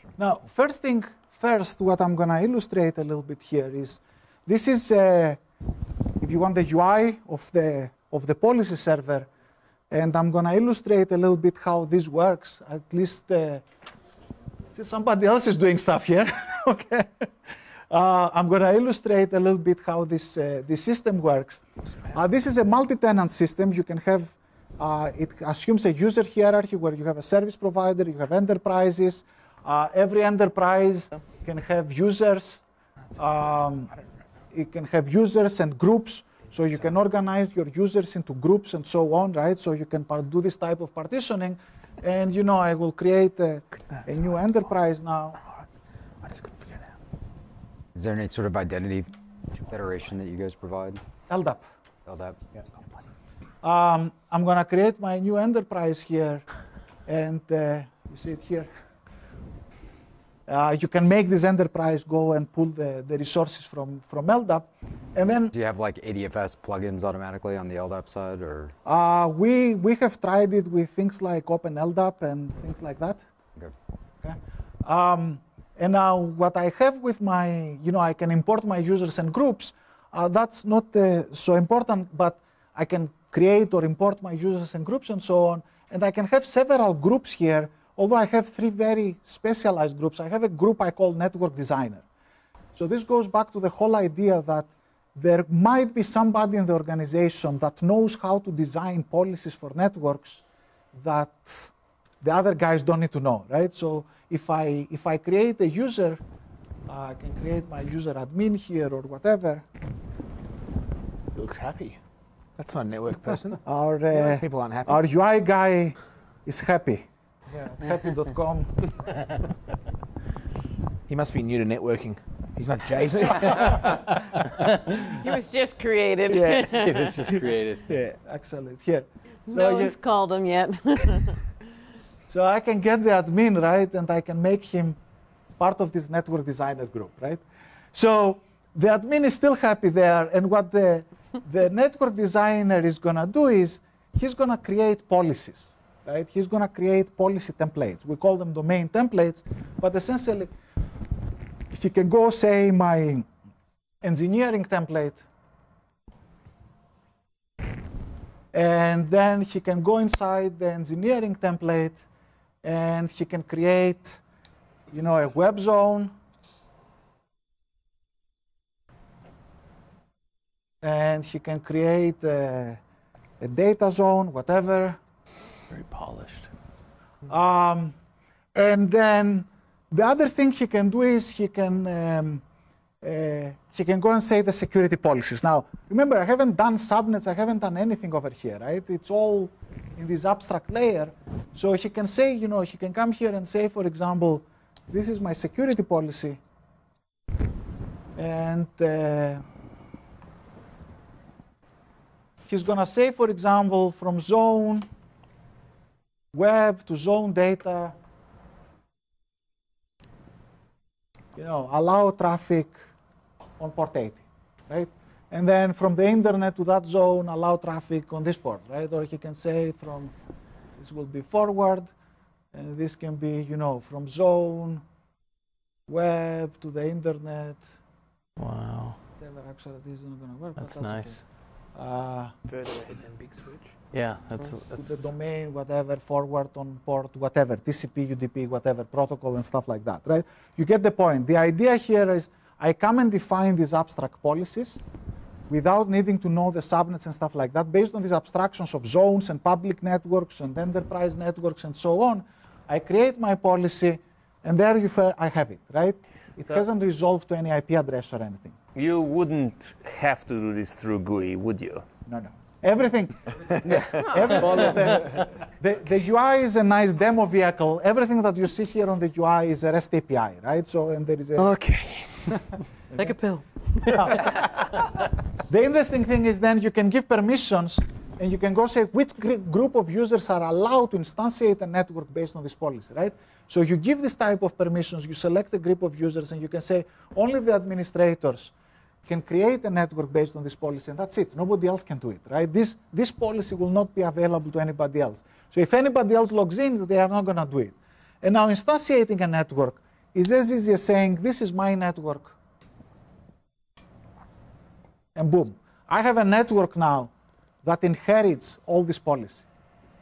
Sure. Now, first, what I'm going to illustrate a little bit here is, this is, if you want, the UI of the policy server, and I'm going to illustrate a little bit how this works. At least somebody else is doing stuff here. Okay. I'm going to illustrate a little bit how this system works. This is a multi-tenant system. You can have, it assumes a user hierarchy where you have a service provider, you have enterprises. Every enterprise can have users. It can have users and groups. So you can organize your users into groups and so on, right? So you can do this type of partitioning. And you know, I will create a new enterprise now. I just couldn't figure it out. Is there any sort of identity federation that you guys provide? LDAP. LDAP. Yeah. I'm going to create my new enterprise here. And you see it here. You can make this enterprise go and pull the resources from LDAP. And then, do you have like ADFS plugins automatically on the LDAP side, or? We have tried it with things like Open LDAP and things like that. Okay. Okay. And now what I have with my, you know, I can import my users and groups. That's not so important, but I can create or import my users and groups and so on. And I can have several groups here. Although I have three very specialized groups, I have a group I call Network Designer. So this goes back to the whole idea that there might be somebody in the organization that knows how to design policies for networks that the other guys don't need to know, right? So if I create a user, I can create my user admin here or whatever. He looks happy. That's not a network person. People aren't happy. Our UI guy is happy. Yeah, happy.com. He must be new to networking. He's not Jason. He was just created. Yeah, he was just created. Yeah, excellent. Here. No one's called him yet. So I can get the admin, right, and I can make him part of this network designer group, right? So the admin is still happy there, and what the network designer is going to do is he's going to create policies. Right? He's going to create policy templates. We call them domain templates, but essentially, he can go say my engineering template, and then he can go inside the engineering template, and he can create, you know, a web zone, and he can create a data zone, whatever. Very polished. And then the other thing he can do is he can go and say the security policies. Now, remember, I haven't done subnets. I haven't done anything over here, right? It's all in this abstract layer. So he can say, you know, he can come here and say, for example, this is my security policy. And he's going to say, for example, from zone web to zone data, you know, allow traffic on port 80, right? And then from the internet to that zone, allow traffic on this port, right? Or he can say from, this will be forward, and this can be, you know, from zone web to the internet. Wow. Actually, this is not going to work. That's nice. Okay. Further ahead than big switch. Yeah, that's the domain, whatever, forward on port, whatever, TCP, UDP, whatever, protocol and stuff like that, right? You get the point. The idea here is I come and define these abstract policies without needing to know the subnets and stuff like that. Based on these abstractions of zones and public networks and enterprise networks and so on, I create my policy, and there I have it, right? It hasn't resolved to any IP address or anything. You wouldn't have to do this through GUI, would you? No. Everything. The UI is a nice demo vehicle. Everything that you see here on the UI is a REST API, right? So, and there is a... Okay. Take a pill. The interesting thing is then you can give permissions, and you can go say which group of users are allowed to instantiate a network based on this policy, right? So you give this type of permissions, you select a group of users, and you can say only the administrators can create a network based on this policy, and that's it. Nobody else can do it, right? This policy will not be available to anybody else. So if anybody else logs in, they are not going to do it. And now instantiating a network is as easy as saying, this is my network. And boom. I have a network now that inherits all this policy,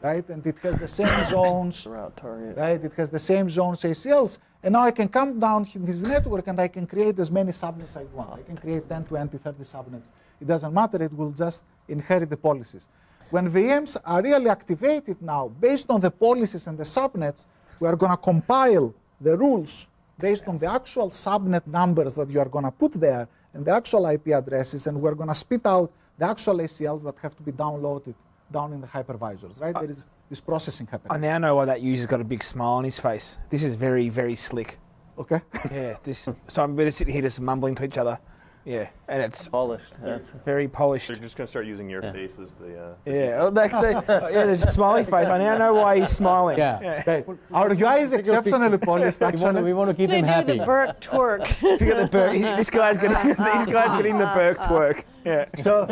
right? And it has the same zones, Route target. right? It has the same zones ACLs. And now I can come down this network and I can create as many subnets as I want. I can create 10, 20, 30 subnets. It doesn't matter. It will just inherit the policies. When VMs are really activated now, based on the policies and the subnets, we are going to compile the rules based on the actual subnet numbers that you are going to put there and the actual IP addresses, and we're going to spit out the actual ACLs that have to be downloaded down in the hypervisors, right? There is this processing happening. I now know why that user's got a big smile on his face. This is very, very slick. Okay. Yeah, so I'm better sitting here just mumbling to each other. Yeah, and it's Polished. That's very polished. They're just going to start using your face as the... Yeah, the smiley face. I now know why he's smiling. Yeah. Okay. Our UI is exceptionally polished, actually. We want to keep They him do happy. the Burke twerk. To get the Burke, this guy's getting the Burke twerk. Yeah. So,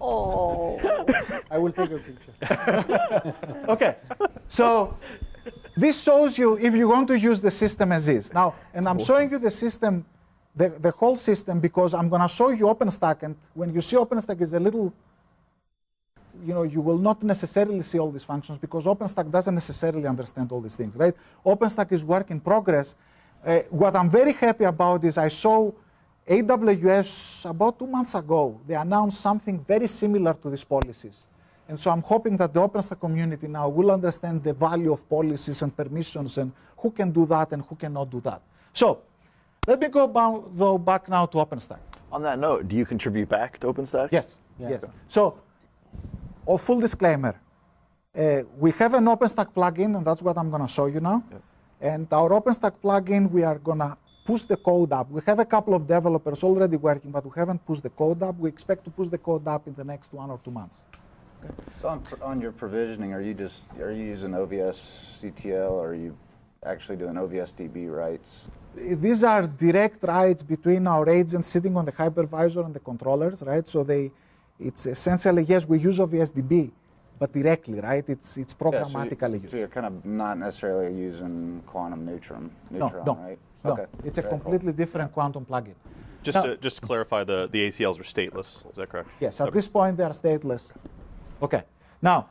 Oh. I will take a picture. Okay. So, this shows you if you want to use the system as is. Now, and I'm showing you the system, the whole system, because I'm going to show you OpenStack. And when you see OpenStack is a little, you will not necessarily see all these functions because OpenStack doesn't necessarily understand all these things, right? OpenStack is work in progress. What I'm very happy about is I saw AWS about 2 months ago. They announced something very similar to these policies. And so I'm hoping that the OpenStack community now will understand the value of policies and permissions and who can do that and who cannot do that. So let me go back now to OpenStack. On that note, do you contribute back to OpenStack? Yes. Yeah. Yes. So, full disclaimer, we have an OpenStack plugin, and that's what I'm going to show you now. Yep. And our OpenStack plugin, we are going to push the code up. We have a couple of developers already working, but we haven't pushed the code up. We expect to push the code up in the next 1 or 2 months. So on your provisioning, are you using OVS CTL, or are you actually doing OVS DB writes? These are direct writes between our agents sitting on the hypervisor and the controllers, right? So it's essentially, yes, we use OVS DB, but directly, right? It's programmatically used. So you're kind of not necessarily using quantum neutron, No. right? No, Okay. it's a Very cool. completely different quantum plugin. Just to clarify, the ACLs are stateless. Is that correct? Yes, at this point they are stateless. Okay, now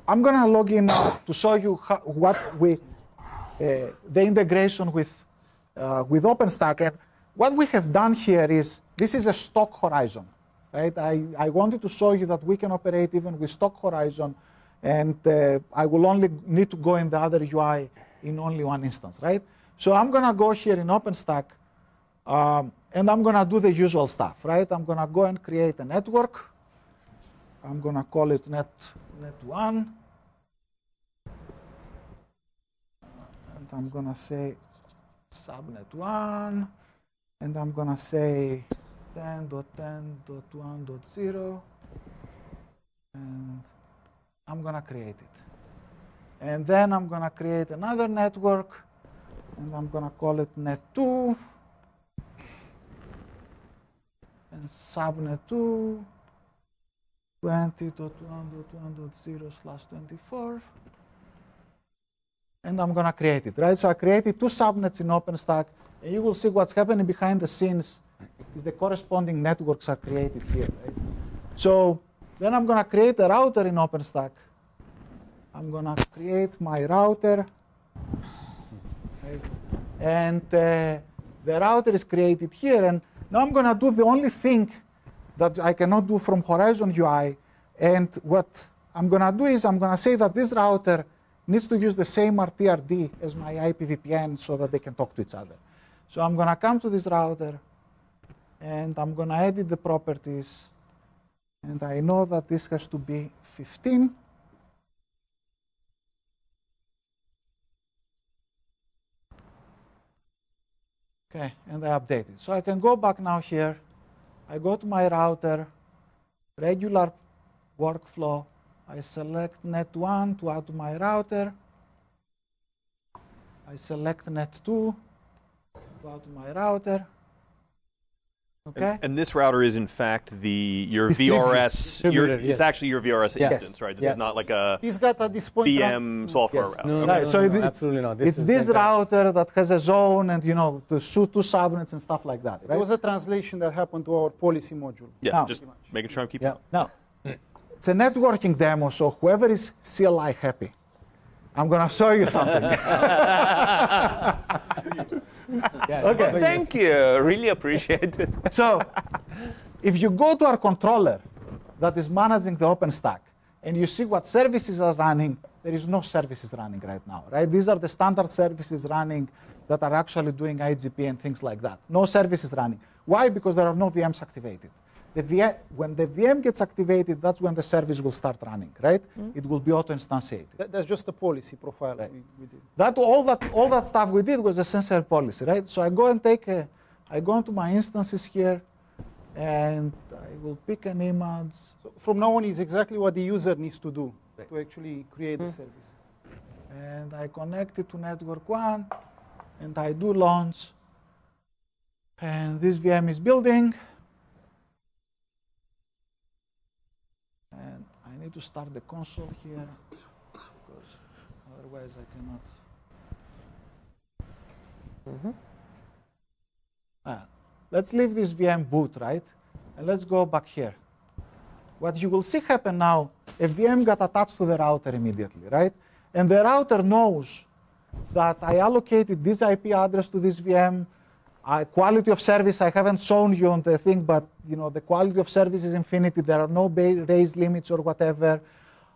I'm going to log in now to show you the integration with OpenStack. And what we have done here is, this is a stock horizon, right? I wanted to show you that we can operate even with stock horizon, and I will only need to go in the other UI in only one instance, right? So I'm going to go here in OpenStack, and I'm going to do the usual stuff, right? I'm going to go and create a network. I'm going to call it net1. And I'm going to say subnet1. And I'm going to say 10.10.1.0. And I'm going to create it. And then I'm going to create another network. And I'm going to call it net2. And subnet2. 20.1.1.0/24, and I'm going to create it, right? So I created 2 subnets in OpenStack, and you will see what's happening behind the scenes is the corresponding networks are created here, right? So then I'm going to create a router in OpenStack. I'm going to create my router, right? And the router is created here, and now I'm going to do the only thing that I cannot do from Horizon UI. And what I'm going to do is I'm going to say that this router needs to use the same RTRD as my IPVPN so that they can talk to each other. So I'm going to come to this router, and I'm going to edit the properties. And I know that this has to be 15. Okay, and I update it. So I can go back now here. I go to my router, regular workflow. I select net1 to add to my router. I select net2 to add to my router. Okay. And this router is in fact your Distributed. VRS. Distributed, yes. It's actually your VRS Yes. instance, right? This Yeah. is not like a He's got at this point VM software Yes. router. No, Okay. no, Right, no, so no, it's, absolutely not. It's is this like a- router that has a zone and to shoot 2 subnets and stuff like that, There right? was a translation that happened to our policy module. Yeah, Now- just making sure I'm keeping Yeah. up. Now, it's a networking demo, so whoever is CLI happy, I'm going to show you something. Yeah, Okay. but Thank you. Really appreciate it. So if you go to our controller that is managing the OpenStack and you see what services are running, there is no services running right now, right? These are the standard services running that are actually doing IGP and things like that. No services running. Why? Because there are no VMs activated. When the VM gets activated, that's when the service will start running, right? It will be auto-instantiated. That's just a policy profile Right. we did. All that stuff we did was essential policy, right? So I go and I go into my instances here, and I will pick an image. So from now on, is exactly what the user needs to do to actually create the service. And I connect it to network 1, and I do launch. And this VM is building. And I need to start the console here, because otherwise I cannot. Let's leave this VM boot, right? And let's go back here. What you will see happen now, a VM got attached to the router immediately, right? And the router knows that I allocated this IP address to this VM. Quality of service, I haven't shown you on the thing, but the quality of service is infinity. There are no raised limits or whatever.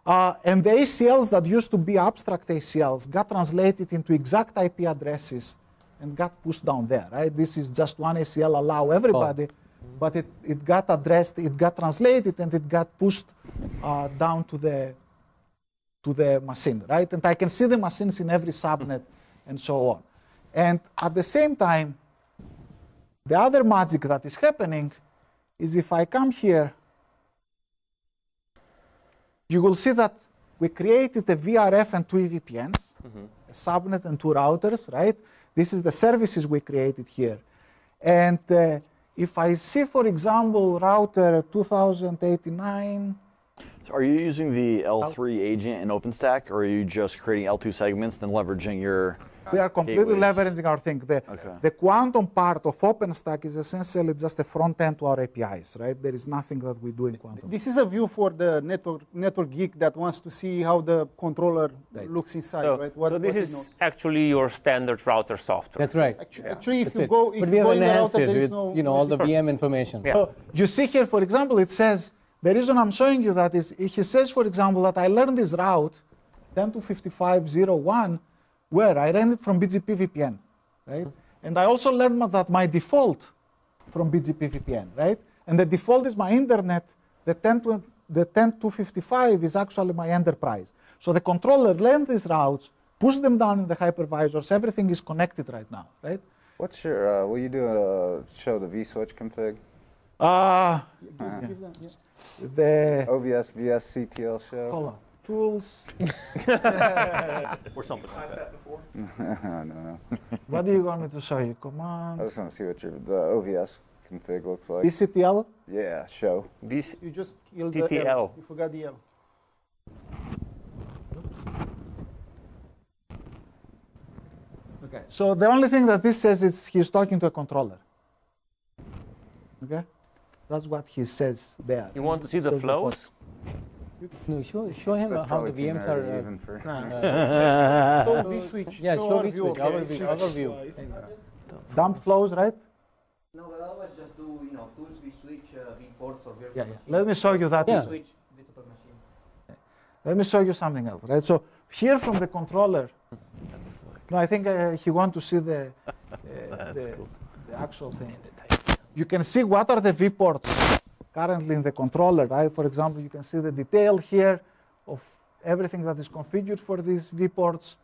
And the ACLs that used to be abstract ACLs got translated into exact IP addresses and got pushed down there, right? This is just one ACL allow everybody, but it got addressed, it got translated, and it got pushed down to the machine, right? And I can see the machines in every subnet and so on. And at the same time, the other magic that is happening is if I come here, you will see that we created a VRF and 2 EVPNs, a subnet and 2 routers, right? This is the services we created here. And if I see, for example, router 2089, So are you using the L3 agent in OpenStack, or are you just creating L2 segments, then leveraging your we are completely gateways? leveraging our thing. The quantum part of OpenStack is essentially just a front end to our APIs, right? There is nothing that we do in quantum. This is a view for the network geek that wants to see how the controller looks inside, So, right? so this is actually your standard router software. That's right. Actually, if That's you it. go, But if we you have go in the enhanced router, it there is with no, all the VM information. Yeah. So you see here, for example, it says, the reason I'm showing you that is, he says, for example, that I learned this route, 10.255.0.1, where I ran it from BGP VPN, right? And I also learned that my default from BGP VPN, right? And the default is my internet, the 10.255 is actually my enterprise. So the controller learned these routes, pushed them down in the hypervisors, everything is connected right now, right? What's your, will you do show the vSwitch config? The OVS VSCTL show? hold on. Tools. Or something like that. No. What do you want me to show you? I Command. just want to see what the OVS config looks like. BCTL. Yeah, show. This You just killed the TTL. L. You forgot the L. Okay. So the only thing that this says is he's talking to a controller. Okay. That's what he says there. you want to see the Says flows? No, show him That's how the probably too VMs nerdy are. even for. Show vSwitch. Yeah, show our view vSwitch, of the overview. Dump flows, right? No, but otherwise just do, tools, vSwitch, vPorts or virtual Yeah. machine. Let me show you that. Yeah. Switch, virtual machine. Let me show you something else, right? So here from the controller. No, I think he wants to see the actual thing. You can see what are the vPorts currently in the controller, right? For example, you can see the detail here of everything that is configured for these vPorts,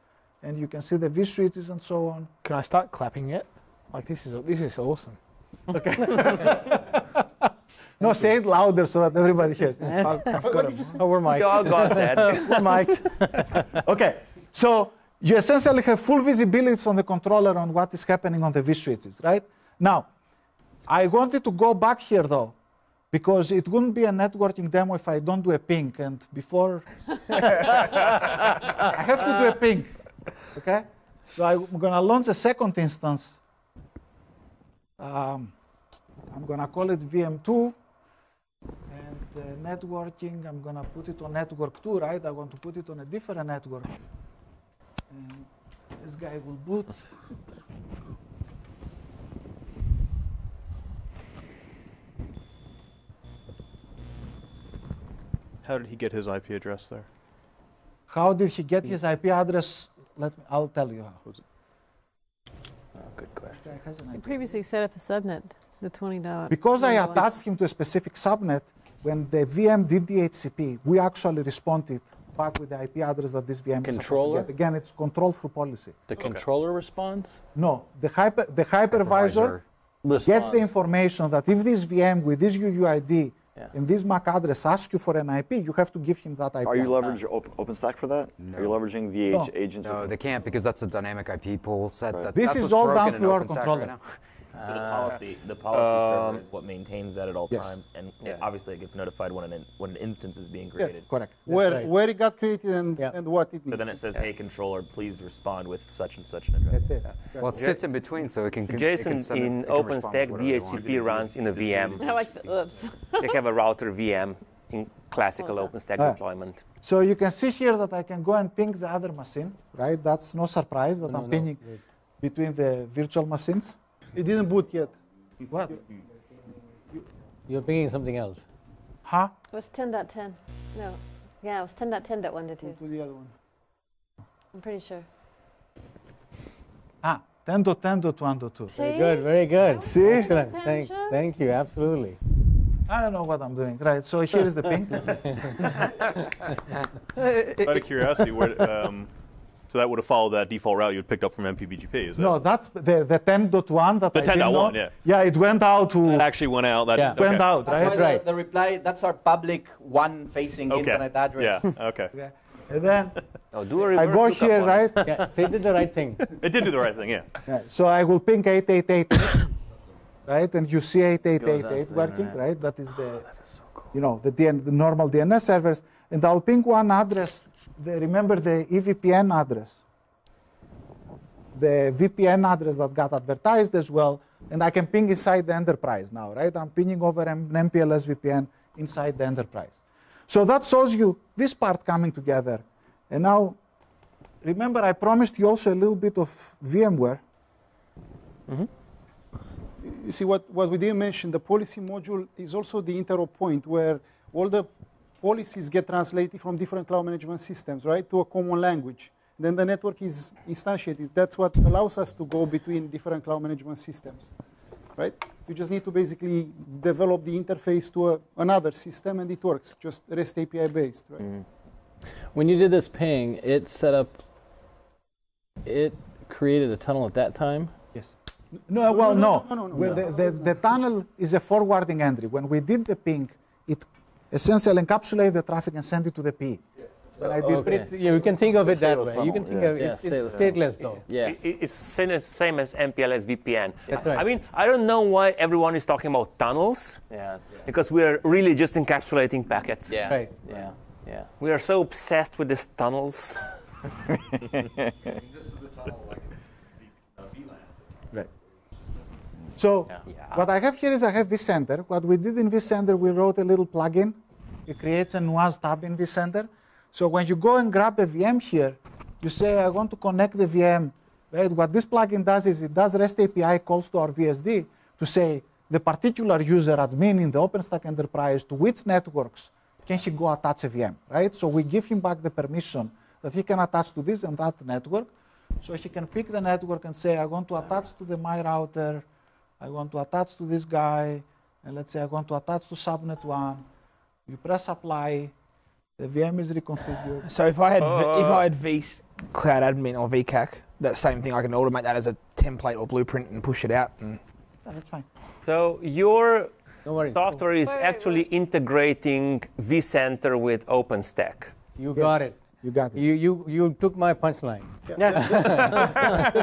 and you can see the vSwitches and so on. Can I start clapping yet? Like this is awesome. No, say it louder so that everybody hears. What did you say? Oh, we're mic'd. You all got that. We're mic'd. Okay, so you essentially have full visibility from the controller on what is happening on the vSwitches, right? Now, I wanted to go back here though, because it wouldn't be a networking demo if I don't do a ping. And before, I have to do a ping, okay? So I'm going to launch a second instance. I'm going to call it VM2. And networking, I'm going to put it on network 2, right? I want to put it on a different network. And this guy will boot. How did he get his IP address there? How did he get his IP address? I'll tell you how. Good question. He previously set up the subnet, the 20. Because I attached him to a specific subnet, when the VM did DHCP, we actually responded back with the IP address that this VM is supposed to get. Again, it's controlled through policy. The controller responds? No, the hypervisor gets the information that if this VM with this UUID and this MAC address asks you for an IP, you have to give him that IP. Are you leveraging OpenStack for that? No. Are you leveraging the agents? No, they can't because that's a dynamic IP pool set. Right. This is all done through our controller. Right. So the policy server is what maintains that at all times, and obviously it gets notified when an instance is being created. Yes, correct. Where it got created and what it needs. So then it says, "Hey controller, please respond with such and such an address." That's it. Well, it sits in between, so it can. Jason, in OpenStack, DHCP runs in a VM. I like the oops. They have a router VM in classical OpenStack deployment. So you can see here that I can go and ping the other machine, right? That's no surprise that I'm pinging between the virtual machines. It didn't boot yet. What? You're pinging something else. Huh? It was 10.10. No. Yeah, it was 10.10.1 to 2. To the other one. I'm pretty sure. 10.10.1.2. Very good, very good. See? Excellent. Thank you, absolutely. I don't know what I'm doing. Right, so here is the ping. Out of curiosity, so that would have followed that default route you had picked up from MPBGP, is that? No, that's the 10.1 that the I didn't know. 10.1, yeah. Yeah, it went out to... It actually went out. That went out, right? That's right. The reply, that's our public one-facing internet address. Yeah, okay. And then I go here, right? Yeah, so it did the right thing. It did do the right thing, yeah. So I will ping 8888, right? And you see 8888 working, right? That is the, the normal DNS servers. And I'll ping one address. Remember the EVPN address, the VPN address that got advertised as well, and I can ping inside the enterprise now, right? I'm pinging over an MPLS VPN inside the enterprise. So that shows you this part coming together. And now, remember I promised you also a little bit of VMware. Mm-hmm. You see, what we didn't mention, the policy module is also the interop point where all the policies get translated from different cloud management systems, right, to a common language. Then the network is instantiated. That's what allows us to go between different cloud management systems, right? You just need to basically develop the interface to another system, and it works, just REST API based, right? Mm. When you did this ping, it created a tunnel at that time? Yes. No. The tunnel is a forwarding entry. When we did the ping, it essentially encapsulate the traffic and send it to the P. You can think of it that way. You can think of it. It's stateless though. Yeah. It's same as MPLS VPN. That's right. I mean, I don't know why everyone is talking about tunnels. Yeah. Because we're really just encapsulating packets. Yeah. Right. Yeah. Yeah. We are so obsessed with these tunnels. This is a tunnel like VLAN. Right. So what I have here is I have vCenter. What we did in vCenter, we wrote a little plugin. It creates a Nuage tab in vCenter. So when you go and grab a VM here, you say, I want to connect the VM. Right? What this plugin does is it does REST API calls to our VSD to say the particular user admin in the OpenStack enterprise to which networks can he go attach a VM. Right? So we give him back the permission that he can attach to this and that network. So he can pick the network and say, I want to attach to my router. I want to attach to this guy, and let's say I want to attach to subnet 1. You press apply, the VM is reconfigured. So if I had vCloud admin or VCAC, that same thing, I can automate that as a template or blueprint and push it out. And that's fine. So your software is actually integrating vCenter with OpenStack. You got it. You got it. You took my punchline. The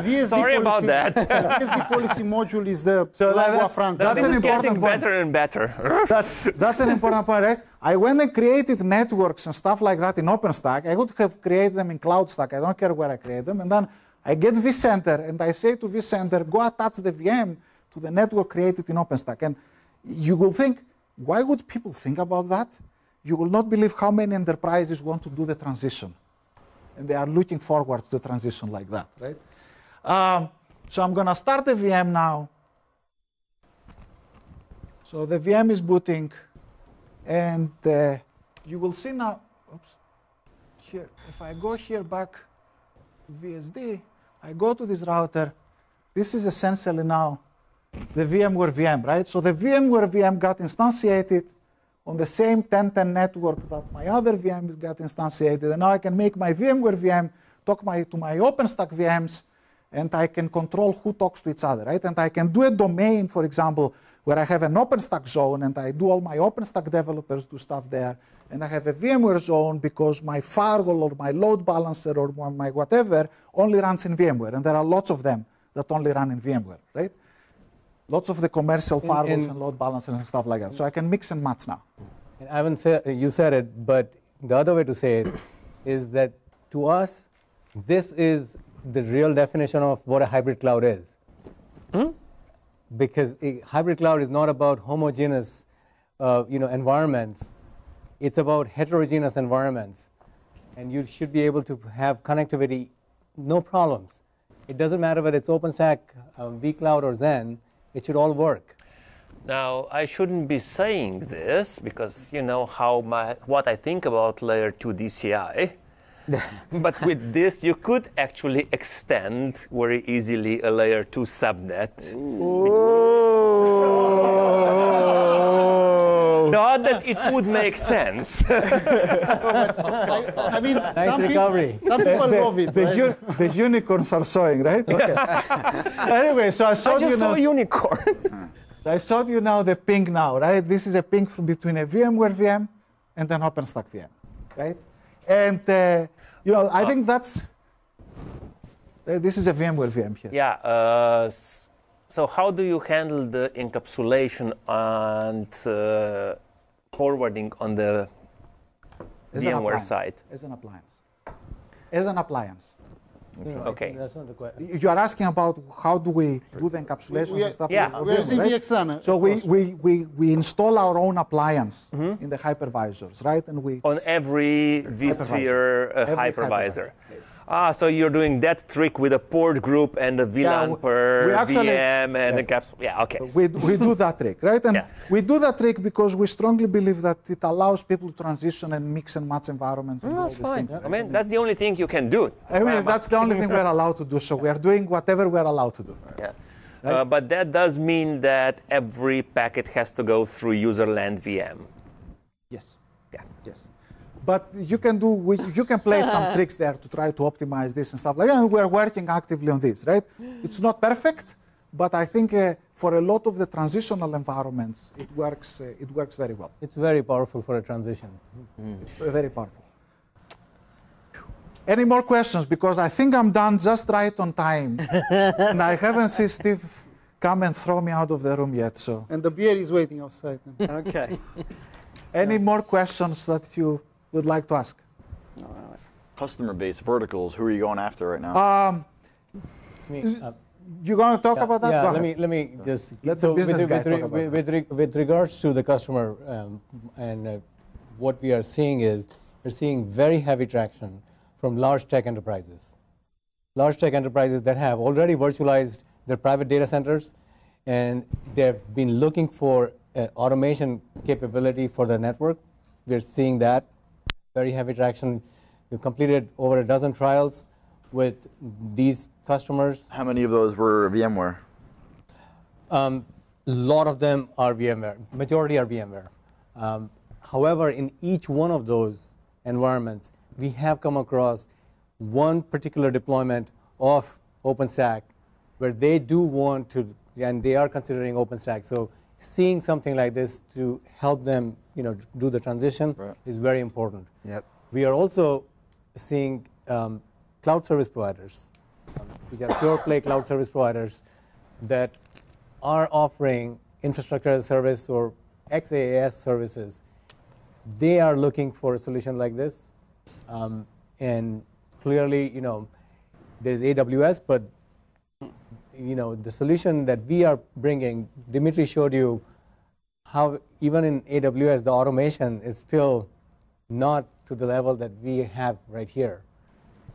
VSD Sorry about policy, that. The VSD policy module is the lingua franca. That's an important point. Better and better. That's an important point, right? I went and created networks and stuff like that in OpenStack. I would have created them in CloudStack. I don't care where I create them. And then I get vCenter, and I say to vCenter, go attach the VM to the network created in OpenStack. And you will think, why would people think about that? You will not believe how many enterprises want to do the transition. And they are looking forward to a transition like that, right? So I'm going to start the VM now. So the VM is booting. And you will see now, oops, here, if I go here back to VSD, I go to this router. This is essentially now the VMware VM, right? So the VMware VM got instantiated on the same 1010 network that my other VM got instantiated. And now I can make my VMware VM talk to my OpenStack VMs, and I can control who talks to each other, right? And I can do a domain, for example, where I have an OpenStack zone, and I do all my OpenStack developers do stuff there. And I have a VMware zone because my firewall or my load balancer or my whatever only runs in VMware. And there are lots of them that only run in VMware, right? Lots of the commercial firewalls and load balancers and stuff like that. So I can mix and match now. And Ivan, you said it, but the other way to say it is that to us, this is the real definition of what a hybrid cloud is. Because a hybrid cloud is not about homogeneous environments. It's about heterogeneous environments. And you should be able to have connectivity, no problems. It doesn't matter whether it's OpenStack, vCloud, or Zen. It should all work. Now, I shouldn't be saying this because you know what I think about layer 2 DCI. But with this, you could actually extend very easily a layer 2 subnet. Not that it would make sense. I mean, nice recovery. Some people love it. The unicorns are showing, right? Okay. Anyway, so I showed you now. I just saw a unicorn. So I showed you now the ping now, right? This is a ping from between a VMware VM and an OpenStack VM, right? And I think that's this is a VMware VM here. Yeah. So how do you handle the encapsulation and forwarding on the VMware side? As an appliance. As an appliance. Okay. That's not the question. You are asking about how do we do the encapsulation and stuff? Yeah. We're using VXLAN. So we install our own appliance in the hypervisors, right? And we on every vSphere hypervisor. So you're doing that trick with a port group and a VLAN per VM and a capsule. Yeah, okay. We do that trick, right? And we do that trick because we strongly believe that it allows people to transition and mix and match environments. And all that's these fine. things, right? I mean, that's the only thing you can do. I mean, that's the only thing we're allowed to do. So we are doing whatever we're allowed to do. Yeah. Right? But that does mean that every packet has to go through userland VM. Yes. Yeah. Yes. But you can play some tricks there to try to optimize this and stuff like that. And we're working actively on this, right? It's not perfect, but I think for a lot of the transitional environments, it works very well. It's very powerful for a transition. It's very powerful. Any more questions? Because I think I'm done just right on time. And I haven't seen Steve come and throw me out of the room yet. So. And the beer is waiting outside. Okay. Any more questions that you would like to ask? Customer base verticals. Who are you going after right now? You going to talk about that? Yeah. Let me just. Let the business guy talk about that. With regards to the customer and what we are seeing is we're seeing very heavy traction from large tech enterprises. Large tech enterprises that have already virtualized their private data centers, and they've been looking for automation capability for their network. We're seeing that very heavy traction. We've completed over a dozen trials with these customers. How many of those were VMware? A lot of them are VMware. Majority are VMware. However, in each one of those environments, we have come across one particular deployment of OpenStack where they do want to, and they are considering OpenStack. So seeing something like this to help them do the transition is very important. Yep. We are also seeing cloud service providers, which are pure play cloud service providers that are offering infrastructure as a service or XaaS services. They are looking for a solution like this. And clearly, there's AWS, but the solution that we are bringing, Dimitri showed you how even in AWS, the automation is still not to the level that we have right here.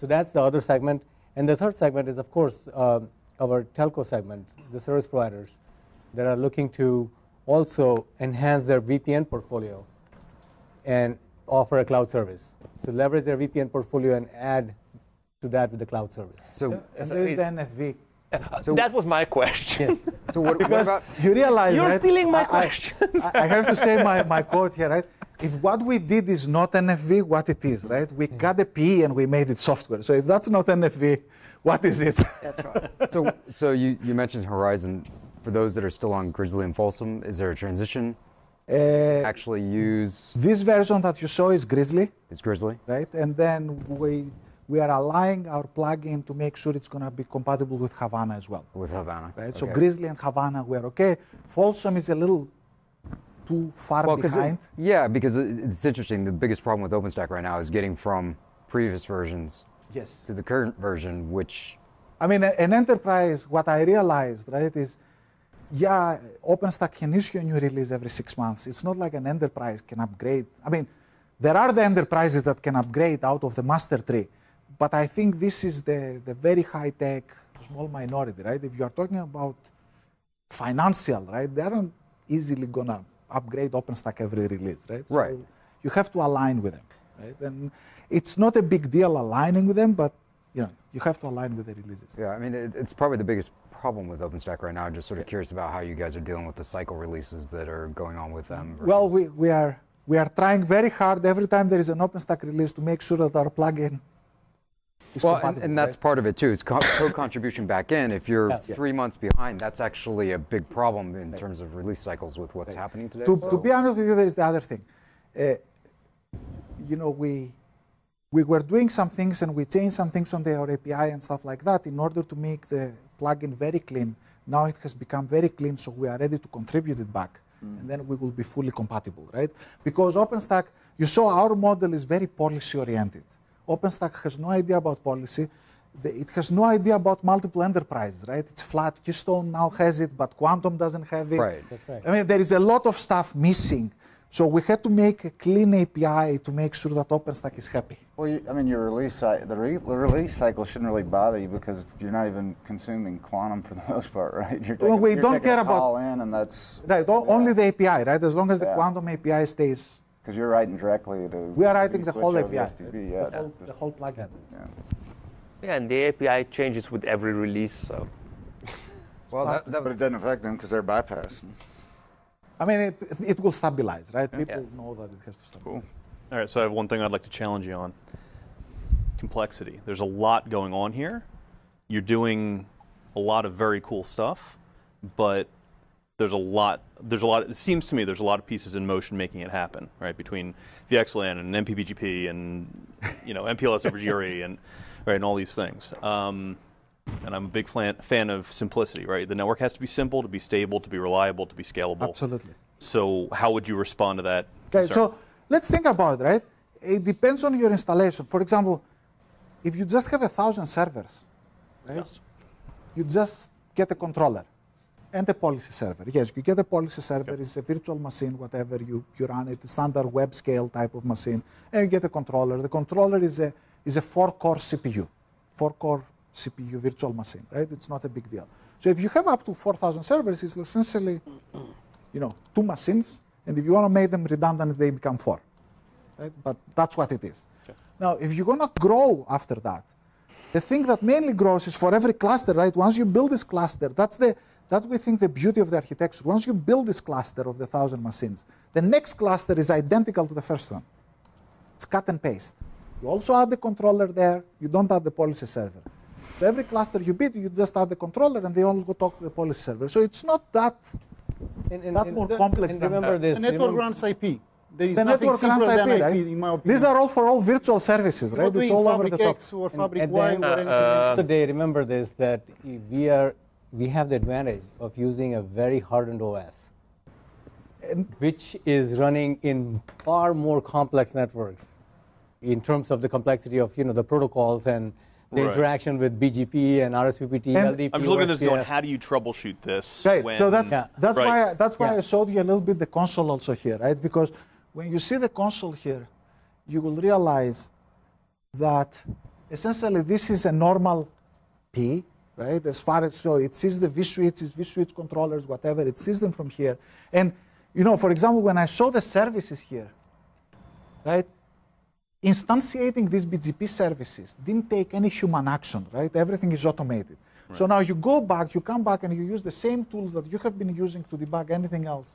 So that's the other segment. And the third segment is, of course, our telco segment, the service providers that are looking to also enhance their VPN portfolio and offer a cloud service. So leverage their VPN portfolio and add to that with the cloud service. So and there is the NFV. So that was my question. Yes. So what about you realize you're right, stealing my questions? I have to say my quote here, right? If what we did is not NFV, what it is, right? We got a PE and we made it software. So if that's not NFV, what is it? That's right. So you mentioned Horizon. For those that are still on Grizzly and Folsom, is there a transition? Actually use this version that you saw is Grizzly. It's Grizzly, right? And then we are aligning our plugin to make sure it's going to be compatible with Havana as well. With Havana, right? Okay. So Grizzly and Havana were okay. Folsom is a little too far behind. Because it's interesting. The biggest problem with OpenStack right now is getting from previous versions to the current version, which I mean, an enterprise. What I realized, right, is OpenStack can issue a new release every 6 months. It's not like an enterprise can upgrade. I mean, there are the enterprises that can upgrade out of the master tree, but I think this is the very high-tech, small minority, right? If you are talking about financial, right, they aren't easily going to upgrade OpenStack every release, right? Right. So you have to align with them, right? And it's not a big deal aligning with them, but you have to align with the releases. Yeah, I mean, it's probably the biggest problem with OpenStack right now. I'm just sort of curious about how you guys are dealing with the cycle releases that are going on with them. Well, we are trying very hard every time there is an OpenStack release to make sure that our plugin is compatible. And that's part of it too, is code contribution back in. If you're 3 months behind, that's actually a big problem in terms of release cycles with what's happening today. To be honest with you, there is the other thing. We were doing some things and we changed some things on our API and stuff like that in order to make the plugin very clean. Now it has become very clean, so we are ready to contribute it back. And then we will be fully compatible, right? Because OpenStack, you saw our model is very policy-oriented. OpenStack has no idea about policy. It has no idea about multiple enterprises, right? It's flat. Keystone now has it, but Quantum doesn't have it. Right. That's right. I mean, there is a lot of stuff missing. So we had to make a clean API to make sure that OpenStack is happy. Well, your release release cycle shouldn't really bother you because you're not even consuming Quantum for the most part, right? We don't care about all in, and that's right. Only the API, right? As long as the Quantum API stays. Because you're writing directly to. We are writing the whole API, the whole plugin. Yeah, and the API changes with every release, so. Well, but it doesn't affect them because they're bypassing. I mean, it will stabilize, right? People know that it has to stabilize. Cool. All right, so I have one thing I'd like to challenge you on. Complexity. There's a lot going on here. You're doing a lot of very cool stuff, but there's a lot, it seems to me there's a lot of pieces in motion making it happen, right? Between VXLAN and MPBGP and, MPLS over GRE and all these things. And I'm a big fan of simplicity, right? The network has to be simple, to be stable, to be reliable, to be scalable. Absolutely. So how would you respond to that? Okay, so let's think about it, right? It depends on your installation. For example, if you just have 1,000 servers, right? Yes. You just get a controller and a policy server. Yes, you get a policy server, it's a virtual machine, whatever, you run it, a standard web scale type of machine, and you get a controller. The controller is a 4-core CPU, 4-core CPU virtual machine, right? It's not a big deal. So if you have up to 4,000 servers, it's essentially, 2 machines, and if you want to make them redundant, they become 4, right? But that's what it is. Okay. Now, if you're going to grow after that, the thing that mainly grows is for every cluster, right? Once you build this cluster, that's we think the beauty of the architecture. Once you build this cluster of the 1,000 machines, the next cluster is identical to the first one. It's cut and paste. You also add the controller there. You don't add the policy server. So every cluster you build, you just add the controller, and they all go talk to the policy server. So it's not that more complex. And remember this. The network runs IP. there is the nothing network runs simpler than IP, IP, right? in my opinion. These are all for all virtual services, You're right? not It's doing all over the Fabric top. X or Fabric And Y then, or anything else. Today, remember this, that we have the advantage of using a very hardened OS, which is running in far more complex networks in terms of the complexity of the protocols and the Right. interaction with BGP and RSVPT, And LDP, I'm just looking at this OSPF. going, how do you troubleshoot this? Right. when- So that's Right. why I showed you a little bit the console also here, right? Because when you see the console here, you will realize that essentially this is a normal P, right? As far as so it sees the vSwitch, its vSwitch controllers, whatever, it sees them from here. And for example, when I show the services here, right? Instantiating these BGP services didn't take any human action, right? Everything is automated. Right. So now you go back, you come back, and you use the same tools that you have been using to debug anything else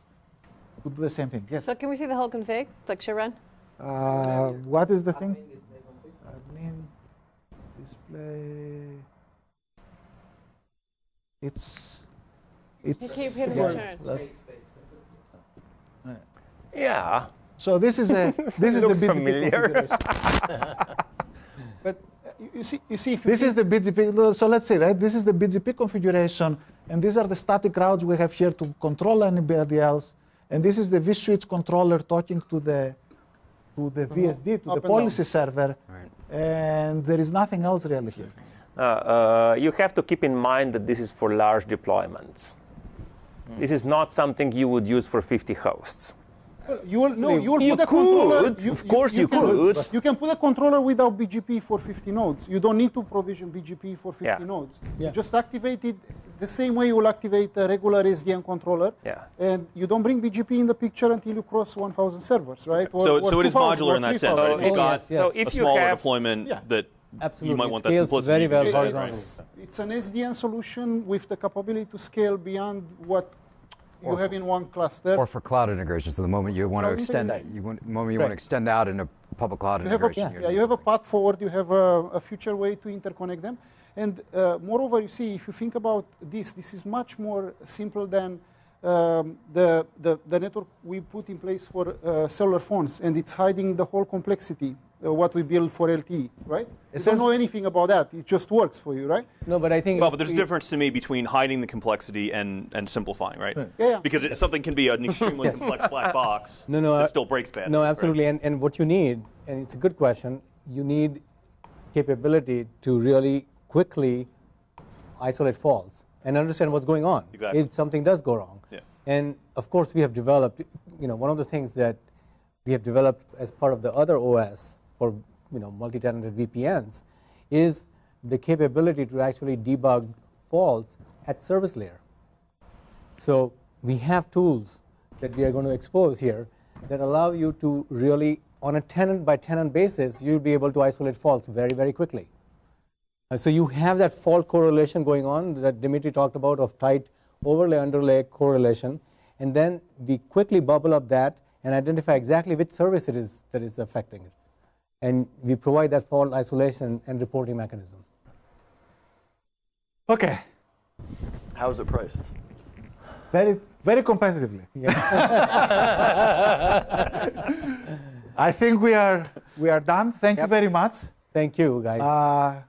to do the same thing. Yes? So can we see the whole config, like should run? What is the thing? Admin, display. It's. You keep hitting return. Yeah. So this is a this is the Looks BGP familiar. configuration. But you see, if This is the BGP. So let's say, right? This is the BGP configuration, and these are the static routes we have here to control anybody else. And this is the vSwitch controller talking to the VSD, to the policy server. Right. And there is nothing else really here. You have to keep in mind that this is for large deployments. This is not something you would use for 50 hosts. Well, you will You put a controller. could. Of course you could. You can put a controller without BGP for 50 nodes. You don't need to provision BGP for 50 Yeah. nodes. Yeah. You just activate it the same way you will activate a regular SDN controller. Yeah. And you don't bring BGP in the picture until you cross 1,000 servers, right? So it is 2,000 modular or in that 3,000. sense, right? If you've got yes. So if a you smaller have deployment that Absolutely. you might It want that scales simplicity. very well Right. horizontally. It's an SDN solution with the capability to scale beyond what you have in one cluster. Or for cloud integration. So the moment you want to Cloud extend, integration. the moment you want to extend out in a public cloud You have a, integration, you're you have a path forward, you have a future way to interconnect them. And moreover, you see, if you think about this is much more simple than the network we put in place for cellular phones, and it's hiding the whole complexity, what we build for LTE, right? You don't know anything about that. It just works for you, right? No, but I think Well, but there's a difference to me between hiding the complexity and simplifying, right? Yeah. Because something can be an extremely complex black box that still breaks bad. No, absolutely. And what you need, and it's a good question, you need capability to really quickly isolate faults and understand what's going on Exactly. if something does go wrong. Yeah. And of course, we have developed, one of the things that we have developed as part of the other OS for multi-tenanted VPNs is the capability to actually debug faults at service layer. So we have tools that we are going to expose here that allow you to really, on a tenant by tenant basis, you'll be able to isolate faults very, very quickly. So you have that fault correlation going on that Dimitri talked about of tight overlay underlay correlation, and then we quickly bubble up that and identify exactly which service it is that is affecting it. And we provide that fault isolation and reporting mechanism. Okay. How is it priced? Very, very competitively. I think we are done. Thank you very much. Thank you, guys.